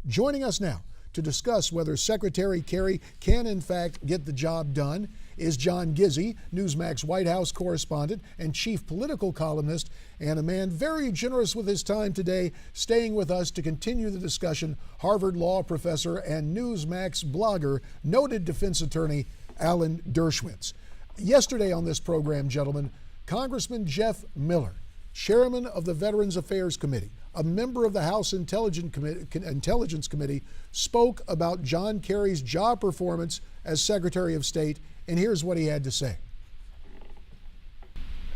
Joining us now to discuss whether Secretary Kerry can in fact get the job done is John Gizzi, Newsmax White House Correspondent and Chief Political Columnist, and a man very generous with his time today, staying with us to continue the discussion, Harvard Law Professor and Newsmax blogger, noted defense attorney Alan Dershowitz. Yesterday on this program, gentlemen, Congressman Jeff Miller, Chairman of the Veterans Affairs Committee, a member of the House Intelligence Committee, spoke about John Kerry's job performance as Secretary of State, and here's what he had to say.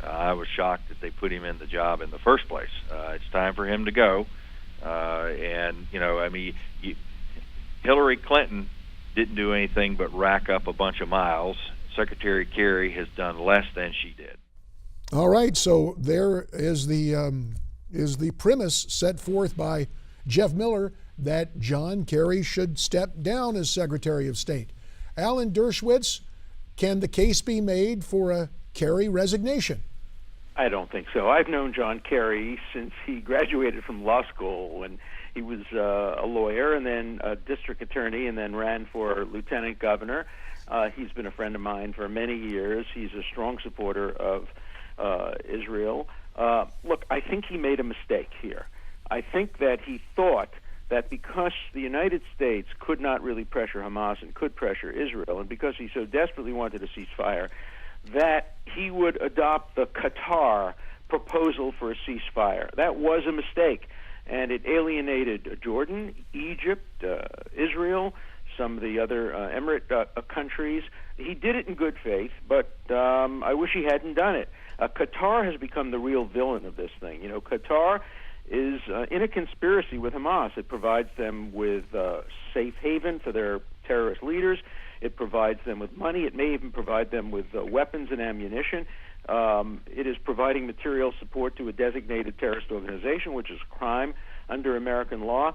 I was shocked that they put him in the job in the first place. It's time for him to go. Hillary Clinton didn't do anything but rack up a bunch of miles. Secretary Kerry has done less than she did. All right, so there is the premise set forth by Jeff Miller that John Kerry should step down as Secretary of State. Alan Dershowitz, can the case be made for a Kerry resignation? I don't think so. I've known John Kerry since he graduated from law school when he was a lawyer and then a district attorney and then ran for lieutenant governor. He's been a friend of mine for many years. He's a strong supporter of Israel. Look, I think he made a mistake here. I think that he thought that because the United States could not really pressure Hamas and could pressure Israel, and because he so desperately wanted a ceasefire, that he would adopt the Qatar proposal for a ceasefire. That was a mistake, and it alienated Jordan, Egypt, Israel, some of the other Emirate countries. He did it in good faith, but I wish he hadn't done it. Qatar has become the real villain of this thing. You know, Qatar is in a conspiracy with Hamas. It provides them with safe haven for their terrorist leaders. It provides them with money. It may even provide them with weapons and ammunition. It is providing material support to a designated terrorist organization, which is a crime under American law.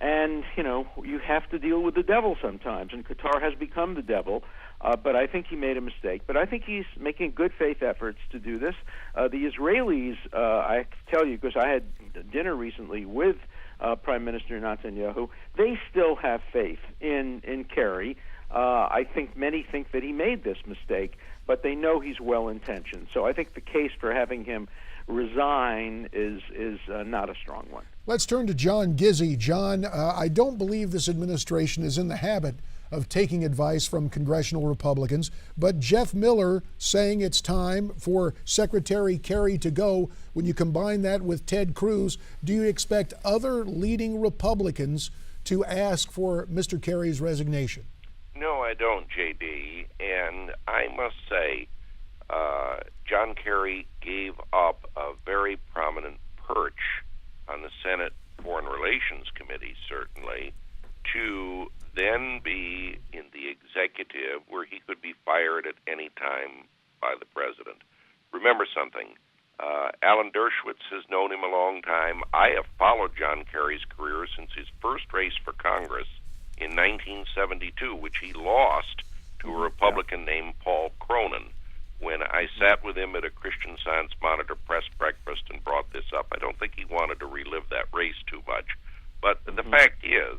And, you know, you have to deal with the devil sometimes, and Qatar has become the devil. But I think he made a mistake. But I think he's making good faith efforts to do this. The Israelis, I tell you, because I had dinner recently with Prime Minister Netanyahu, they still have faith in Kerry. I think many think that he made this mistake, but they know he's well-intentioned. So I think the case for having him resign is not a strong one. Let's turn to John Gizzi. John, I don't believe this administration is in the habit of taking advice from congressional Republicans, but Jeff Miller saying it's time for Secretary Kerry to go, when you combine that with Ted Cruz, do you expect other leading Republicans to ask for Mr. Kerry's resignation? No, I don't, J.D., and I must say John Kerry gave up a very prominent perch on the Senate Foreign Relations Committee, certainly, to then be in the executive where he could be fired at any time by the president. Remember something, Alan Dershowitz has known him a long time. I have followed John Kerry's career since his first race for Congress in 1972, which he lost to a Republican named Paul Cronin. When I sat with him at a Christian Science Monitor press breakfast and brought this up, I don't think he wanted to relive that race too much. But the fact is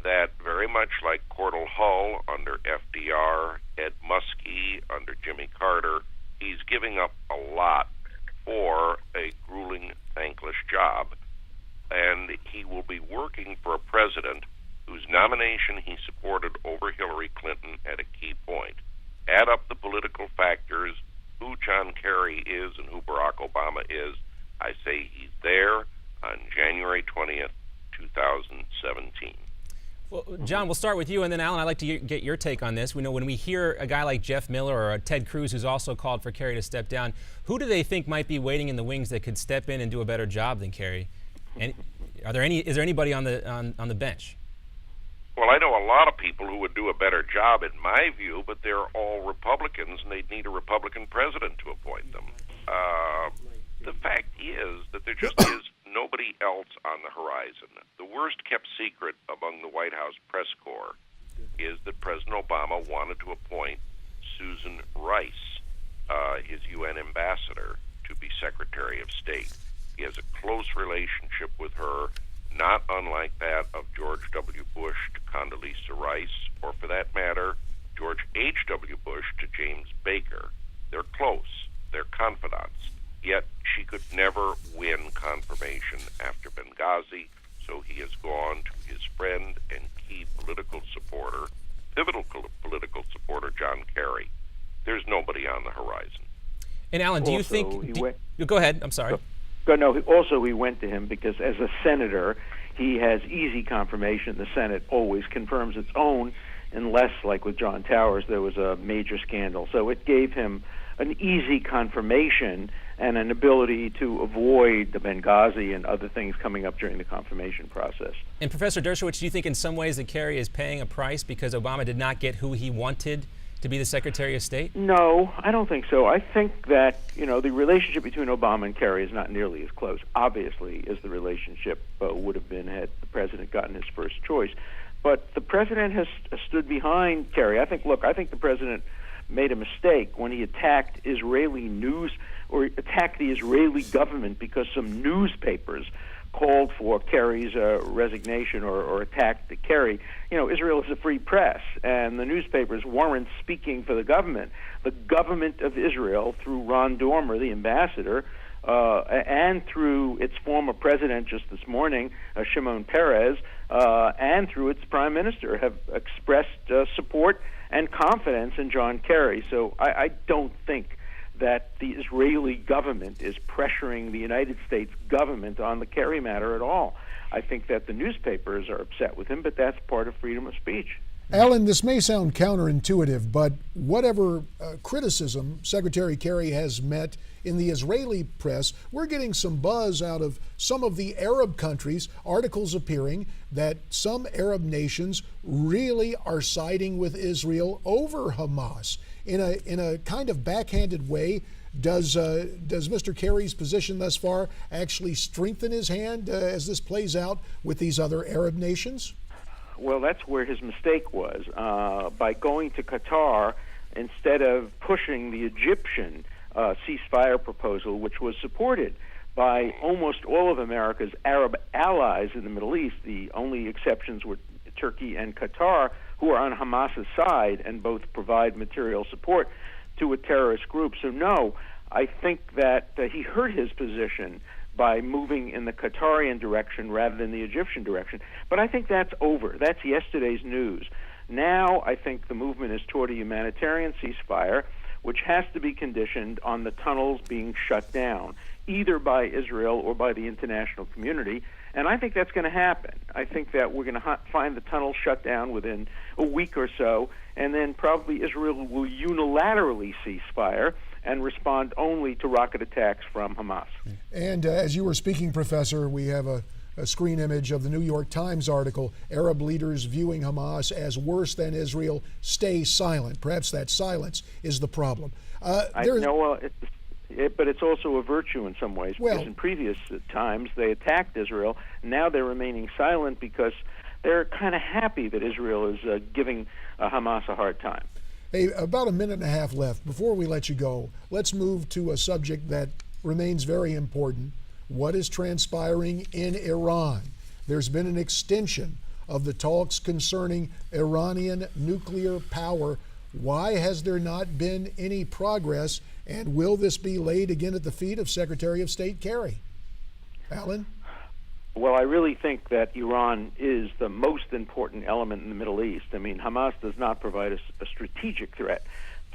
that very much like Cordell Hull under FDR, Ed Muskie under Jimmy Carter, he's giving up a lot for a grueling, thankless job. And he will be working for a president whose nomination he supported over Hillary Clinton at a key point. Add up the political factors, who John Kerry is and who Barack Obama is. I say he's there on January 20th, 2017. Well, John, we'll start with you, and then Alan, I'd like to get your take on this. We know when we hear a guy like Jeff Miller or Ted Cruz, who's also called for Kerry to step down, who do they think might be waiting in the wings that could step in and do a better job than Kerry? And is there anybody on the bench? Well, I know a lot of people who would do a better job, in my view, but they're all Republicans, and they'd need a Republican president to appoint them. The fact is that there just is nobody else on the horizon. The worst-kept secret among the White House press corps is that President Obama wanted to appoint Susan Rice, his UN ambassador, to be Secretary of State. He has a close relationship with her, not unlike that of George W. Condoleezza Rice, or for that matter, George H.W. Bush to James Baker. They're close. They're confidants. Yet she could never win confirmation after Benghazi, so he has gone to his friend and key political supporter, pivotal political supporter, John Kerry. There's nobody on the horizon. And Alan, do you Also, think... he went- Go ahead. I'm sorry. Also, he went to him because as a senator, he has easy confirmation. The Senate always confirms its own, unless, like with John Towers, there was a major scandal. So it gave him an easy confirmation and an ability to avoid the Benghazi and other things coming up during the confirmation process. And Professor Dershowitz, do you think in some ways that Kerry is paying a price because Obama did not get who he wanted to be the Secretary of State? No, I don't think so. I think that, the relationship between Obama and Kerry is not nearly as close, obviously, as the relationship would have been had the president gotten his first choice. But the president has stood behind Kerry. I think the president made a mistake when he attacked Israeli news or attacked the Israeli government because some newspapers called for Kerry's resignation or attacked Kerry. Israel is a free press, and the newspapers weren't speaking for the government. The government of Israel, through Ron Dormer, the ambassador, and through its former president just this morning, Shimon Peres, and through its prime minister, have expressed support and confidence in John Kerry. So I don't think that the Israeli government is pressuring the United States government on the Kerry matter at all. I think that the newspapers are upset with him, but that's part of freedom of speech. Alan, this may sound counterintuitive, but whatever criticism Secretary Kerry has met in the Israeli press, we're getting some buzz out of some of the Arab countries, articles appearing that some Arab nations really are siding with Israel over Hamas. In a kind of backhanded way, does Mr. Kerry's position thus far actually strengthen his hand as this plays out with these other Arab nations? Well, that's where his mistake was. By going to Qatar instead of pushing the Egyptian ceasefire proposal, which was supported by almost all of America's Arab allies in the Middle East. The only exceptions were Turkey and Qatar, who are on Hamas's side and both provide material support to a terrorist group. So no, I think that he hurt his position by moving in the Qatarian direction rather than the Egyptian direction. But I think that's over. That's yesterday's news. Now I think the movement is toward a humanitarian ceasefire, which has to be conditioned on the tunnels being shut down, either by Israel or by the international community. And I think that's going to happen. I think that we're going to find the tunnel shut down within a week or so, and then probably Israel will unilaterally cease fire and respond only to rocket attacks from Hamas. And as you were speaking, Professor, we have a screen image of the New York Times article, Arab leaders viewing Hamas as worse than Israel, stay silent. Perhaps that silence is the problem. But it's also a virtue in some ways, because in previous times they attacked Israel. Now they're remaining silent because they're kind of happy that Israel is giving Hamas a hard time. Hey, about a minute and a half left. Before we let you go, let's move to a subject that remains very important. What is transpiring in Iran? There's been an extension of the talks concerning Iranian nuclear power. Why has there not been any progress? And will this be laid again at the feet of Secretary of State Kerry? Alan? Well, I really think that Iran is the most important element in the Middle East. I mean, Hamas does not provide a strategic threat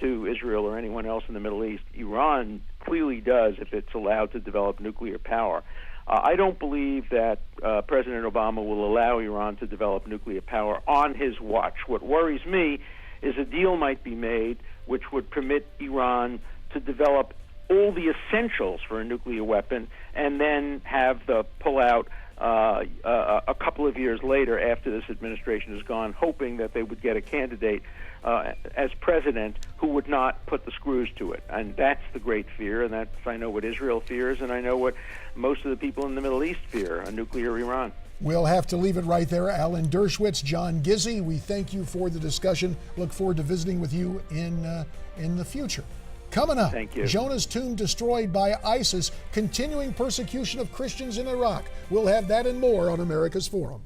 to Israel or anyone else in the Middle East. Iran clearly does if it's allowed to develop nuclear power. I don't believe that President Obama will allow Iran to develop nuclear power on his watch. What worries me is a deal might be made which would permit Iran to develop all the essentials for a nuclear weapon and then have the pullout a couple of years later after this administration is gone, hoping that they would get a candidate as president who would not put the screws to it. And that's the great fear, and that's, I know what Israel fears, and I know what most of the people in the Middle East fear, a nuclear Iran. We'll have to leave it right there. Alan Dershowitz, John Gizzi, we thank you for the discussion. Look forward to visiting with you in the future. Coming up, thank you. Jonah's tomb destroyed by ISIS, continuing persecution of Christians in Iraq. We'll have that and more on America's Forum.